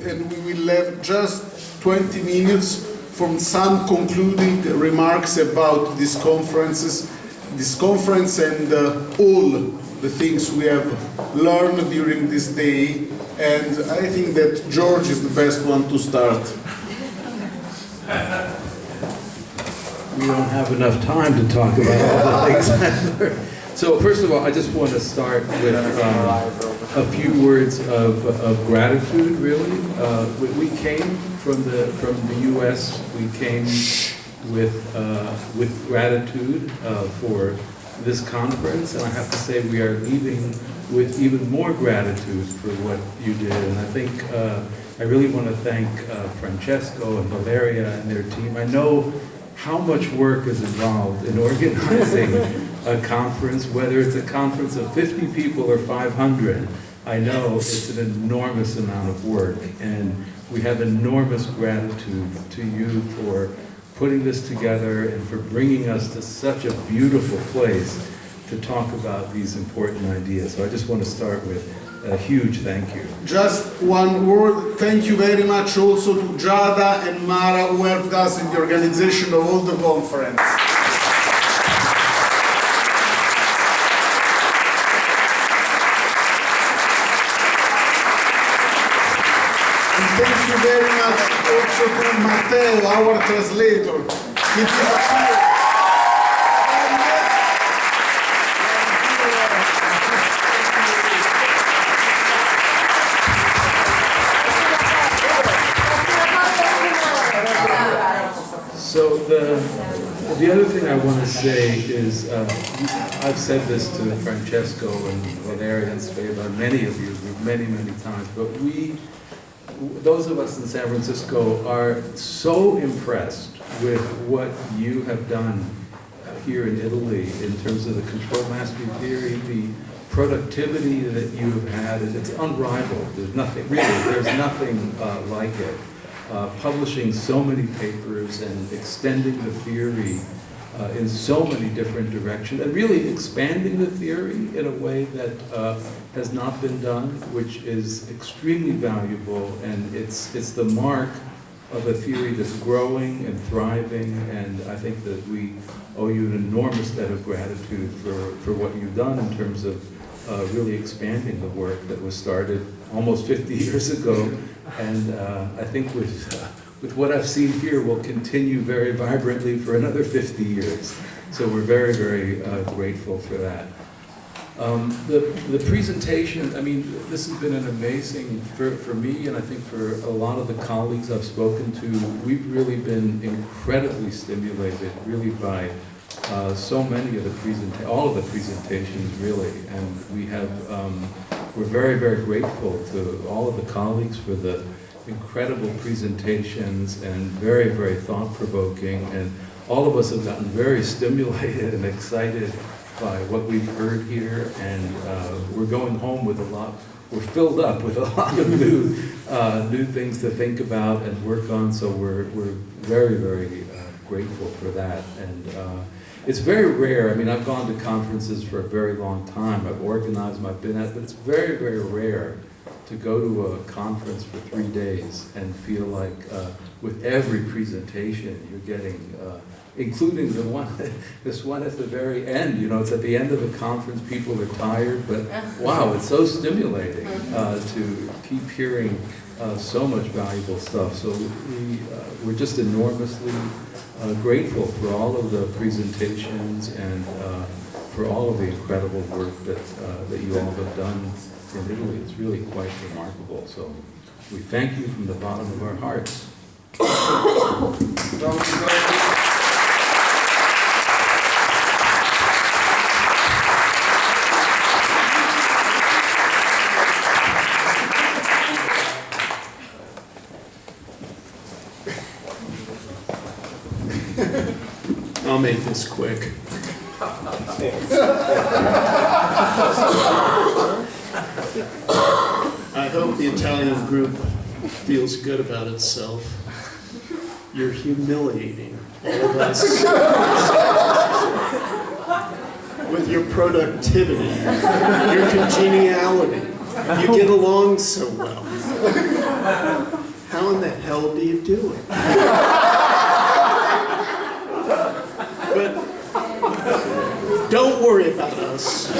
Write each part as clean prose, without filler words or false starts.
and we will have just 20 minutes from some concluding remarks about this conference and all the things we have learned during this day. And I think that George is the best one to start. We don't have enough time to talk about all the things I've learned. So first of all, I just want to start with a few words of gratitude, really. We came from the U.S. We came with gratitude for this conference, and I have to say we are leaving with even more gratitude for what you did. And I think I really want to thank Francesco and Valeria and their team. I know how much work is involved in organizing a conference, whether it's a conference of 50 people or 500. I know it's an enormous amount of work, and we have enormous gratitude to you for putting this together and for bringing us to such a beautiful place to talk about these important ideas. So I just want to start with a huge thank you. Just one word, thank you very much also to Giada and Mara who helped us in the organization of all the conference. And thank you very much also to Matteo, our translator. So the other thing I want to say is, I've said this to Francesco and Valeria and Sveva, many of you, many times, but those of us in San Francisco are so impressed with what you have done here in Italy in terms of the control mastery theory, the productivity that you have had, it's unrivaled. There's nothing like it. Publishing so many papers and extending the theory in so many different directions, and really expanding the theory in a way that has not been done, which is extremely valuable, and it's the mark of a theory that's growing and thriving, and I think that we owe you an enormous debt of gratitude for what you've done in terms of really expanding the work that was started almost 50 years ago, and I think with what I've seen here will continue very vibrantly for another 50 years. So we're very, very grateful for that. The presentation, I mean, this has been an amazing, for me and I think for a lot of the colleagues I've spoken to, we've really been incredibly stimulated really by so many of all of the presentations really, and we're very, very grateful to all of the colleagues for the incredible presentations and very, very thought-provoking, and all of us have gotten very stimulated and excited by what we've heard here, and we're going home with we're filled up with a lot of new things to think about and work on, so we're very, very grateful for that. And it's very rare. I mean, I've gone to conferences for a very long time. I've organized them, I've been at, but it's very, very rare to go to a conference for 3 days and feel like with every presentation you're getting, including this one at the very end, you know, it's at the end of the conference, people are tired, but wow, it's so stimulating to keep hearing so much valuable stuff. So we're just enormously grateful for all of the presentations and for all of the incredible work that you all have done in Italy. It's really quite remarkable. So we thank you from the bottom of our hearts. I'll make this quick. I hope the Italian group feels good about itself. You're humiliating all of us with your productivity, your congeniality. You get along so well. How in the hell do you do it? But don't worry about us.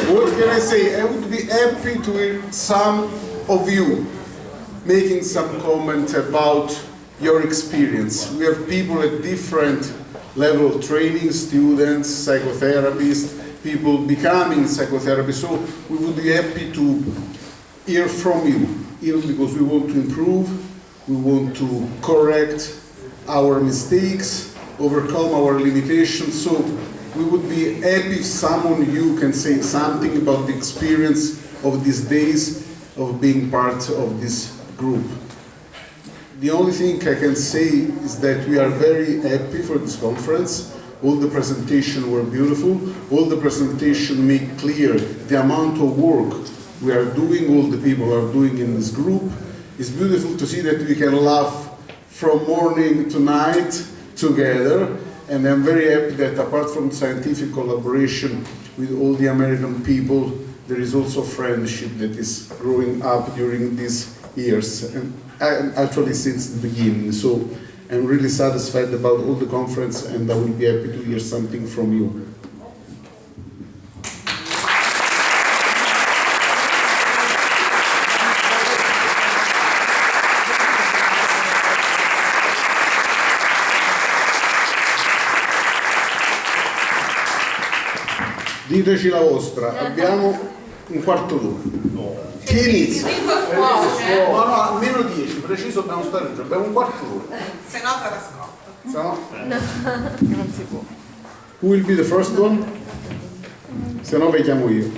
What can I say? I would be happy to hear some of you making some comment about your experience. We have people at different level of training, students, psychotherapists, people becoming psychotherapists, so we would be happy to hear from you, even because we want to improve, we want to correct our mistakes, overcome our limitations, so we would be happy if someone of you can say something about the experience of these days of being part of this group. The only thing I can say is that we are very happy for this conference. All the presentations were beautiful. All the presentations make clear the amount of work we are doing, all the people are doing in this group. It's beautiful to see that we can laugh from morning to night together. And I'm very happy that apart from scientific collaboration with all the American people, there is also friendship that is growing up during these years, and actually since the beginning. So I'm really satisfied about all the conference, and I will be happy to hear something from you. Diteci la vostra, abbiamo un quarto d'ora. Chi inizia? No, almeno 10, preciso dobbiamo stare giù, abbiamo un quarto d'ora. Se no sarà scotto. Se no? Non si può. Who will be the first one? Se no vi chiamo io.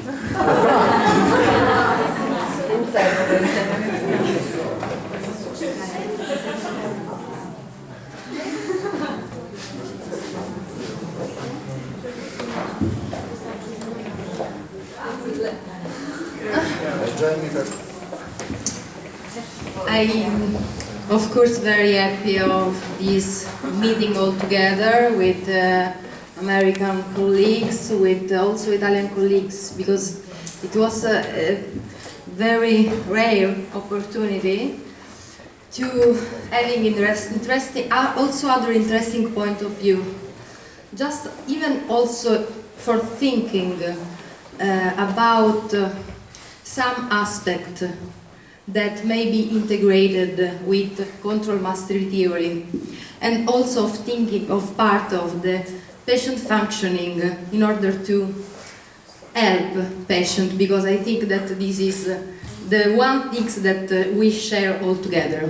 I'm, of course, very happy of this meeting all together with American colleagues, with also Italian colleagues, because it was a very rare opportunity to having interesting, also other interesting point of view. Just even also for thinking about some aspect that may be integrated with control mastery theory, and also of thinking of part of the patient functioning in order to help patient, because I think that this is the one thing that we share all together.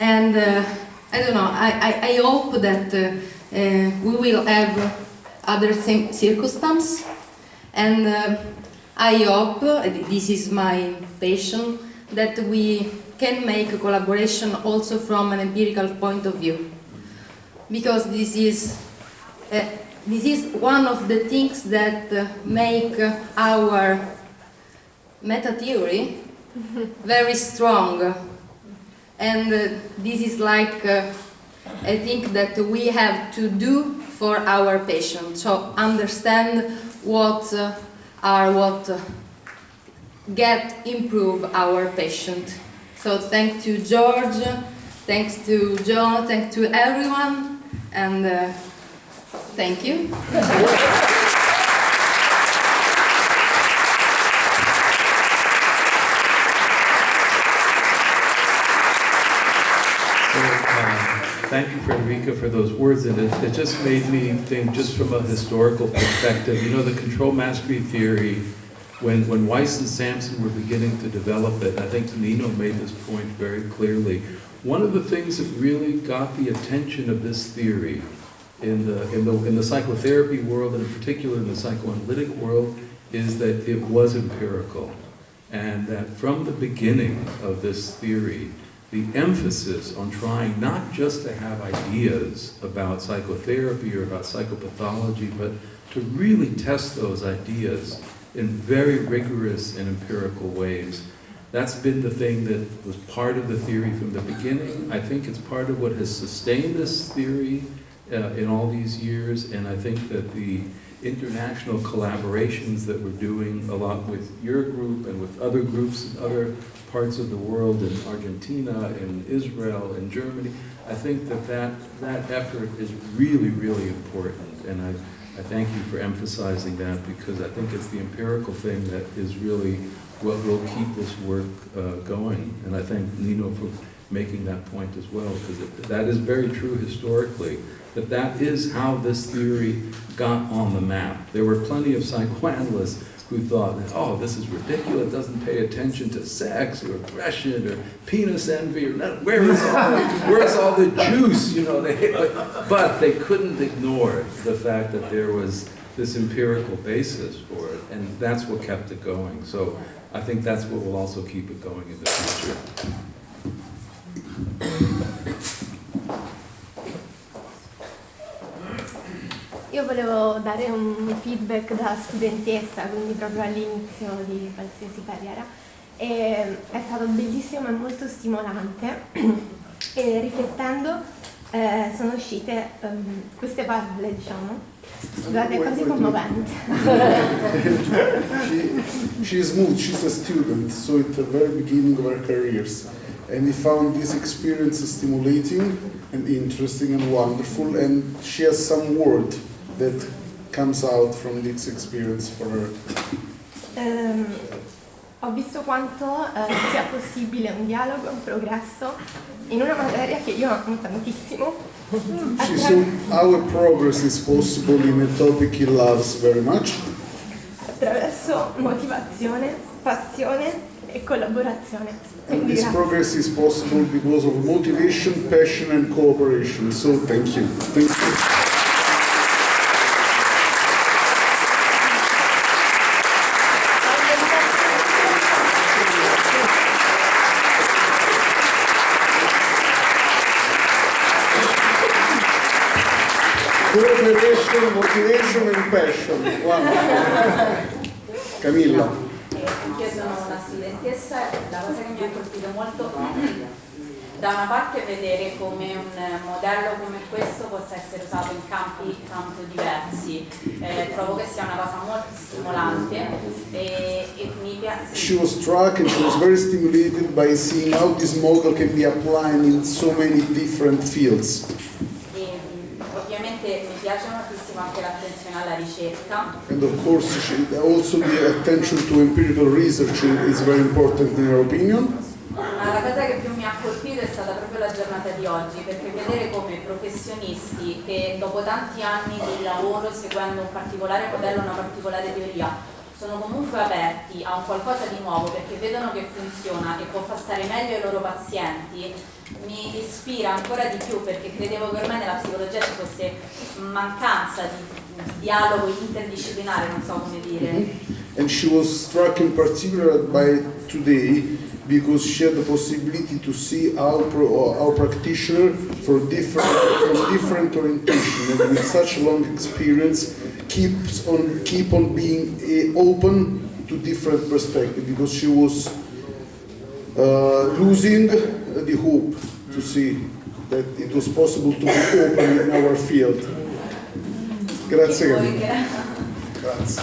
And I don't know, I hope that we will have other circumstances, and I hope, this is my passion, that we can make a collaboration also from an empirical point of view, because this is one of the things that make our meta theory very strong, and this is like I think that we have to do for our patients, so understand what improve our patient. So thanks to George, thanks to John, thanks to everyone, and thank you. Thank you, Frederica, for those words, and it just made me think, just from a historical perspective, you know, the control mastery theory, when Weiss and Sampson were beginning to develop it, I think Nino made this point very clearly. One of the things that really got the attention of this theory in the psychotherapy world, and in particular in the psychoanalytic world, is that it was empirical, and that from the beginning of this theory, the emphasis on trying not just to have ideas about psychotherapy or about psychopathology, but to really test those ideas in very rigorous and empirical ways. That's been the thing that was part of the theory from the beginning. I think it's part of what has sustained this theory in all these years, and I think that the international collaborations that we're doing a lot with your group and with other groups in other parts of the world, in Argentina, in Israel, in Germany, I think that effort is really, really important, and I thank you for emphasizing that, because I think it's the empirical thing that is really what will keep this work going. And I thank Nino for making that point as well, because that is very true historically, that is how this theory got on the map. There were plenty of psychoanalysts who thought, oh, this is ridiculous, doesn't pay attention to sex or aggression or penis envy, or where's all the juice, you know? But they couldn't ignore the fact that there was this empirical basis for it, and that's what kept it going. So I think that's what will also keep it going in the future. Io volevo dare un feedback da studentessa, quindi proprio all'inizio di qualsiasi carriera. È stato bellissimo e molto stimolante e riflettendo sono uscite queste parole, diciamo. Guarda, è quasi commovente. She is moved, she's a student, so at the very beginning of her careers. And he found this experience stimulating and interesting and wonderful, and she has some word that comes out from this experience for her. Ho visto quanto sia possibile un dialogo, un progresso in una materia che io amo tantissimo. She saw how a progress is possible in a topic he loves very much. Attraverso motivazione, passione e collaborazione. And Quindi this grazie. progress is possible because of motivation, passion and cooperation. So thank you. Thank you. Cooperation, motivation and passion. Wow. Camilla. Io sono una studentessa e la cosa che mi ha colpito molto da una parte vedere come un modello come questo possa essere usato in campi tanto diversi. Trovo che sia una cosa molto stimolante e mi piace. She was struck and she was very stimulated by seeing how this model can be applied in so many different fields. Ovviamente mi piace moltissimo anche l'attenzione alla ricerca. And of course, also the attention to empirical research is very important in her opinion. Ma la cosa che più mi ha colpito è stata proprio la giornata di oggi, perché vedere come professionisti che dopo tanti anni di lavoro seguendo un particolare modello, una particolare teoria, sono comunque aperti a un qualcosa di nuovo perché vedono che funziona e può far stare meglio i loro pazienti, mi ispira ancora di più, perché credevo che ormai nella psicologia ci fosse mancanza di dialogo interdisciplinare, non so come dire. And she was struck in particular by today because she had the possibility to see our practitioner from different orientation, and with such a long experience keep on being open to different perspectives, because she was losing the hope to see that it was possible to be open in our field. Grazie. Grazie.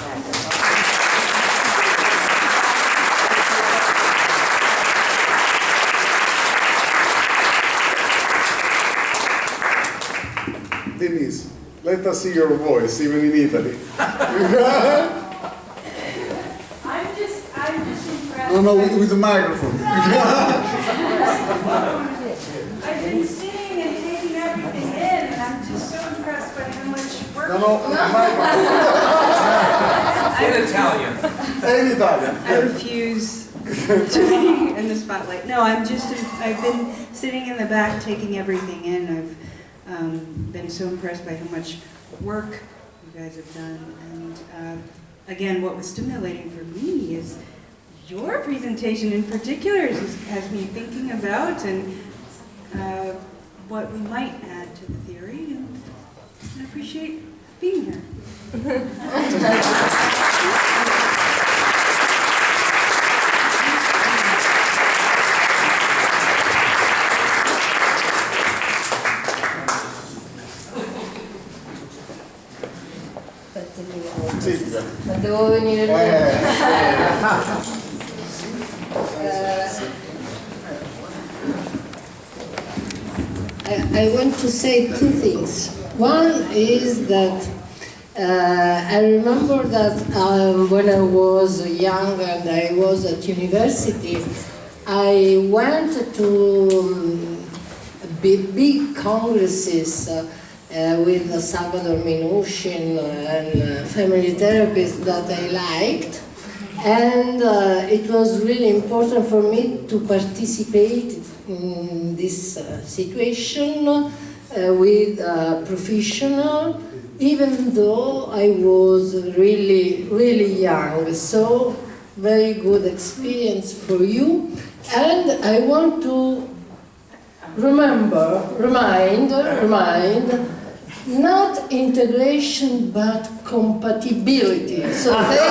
Denise, let us see your voice, even in Italy. I'm just impressed. No, with the microphone. I've been sitting and taking everything in, and I'm just so impressed by how much work. No, microphone. In Italian. In Italian. I refuse to be in the spotlight. No, I've been sitting in the back taking everything in. I've been so impressed by how much work you guys have done. And again, what was stimulating for me is your presentation in particular has me thinking about and what we might add to the theory, and I appreciate being here. I want to say two things. One is that I remember that when I was young and I was at university, I went to big congresses with Salvador Minuchin and family therapists that I liked. And it was really important for me to participate in this situation with a professional, even though I was really young. So, very good experience for you. And I want to remind, not integration, but compatibility. So thank you.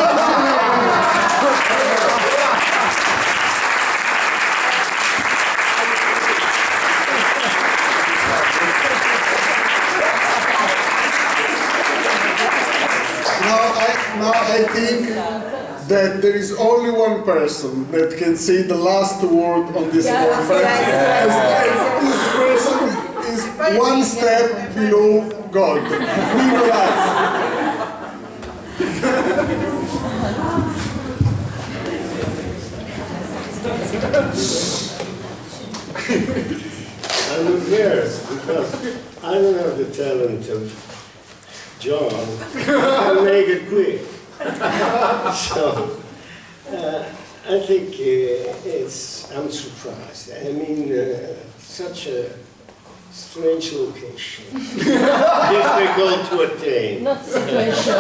Now I think that there is only one person that can say the last word on this conference. This person is one step below God. I'm embarrassed because I don't have the talent of John. I'll make it quick. So, I think I'm surprised. I mean, such a strange location. Difficult to attain. Not situation.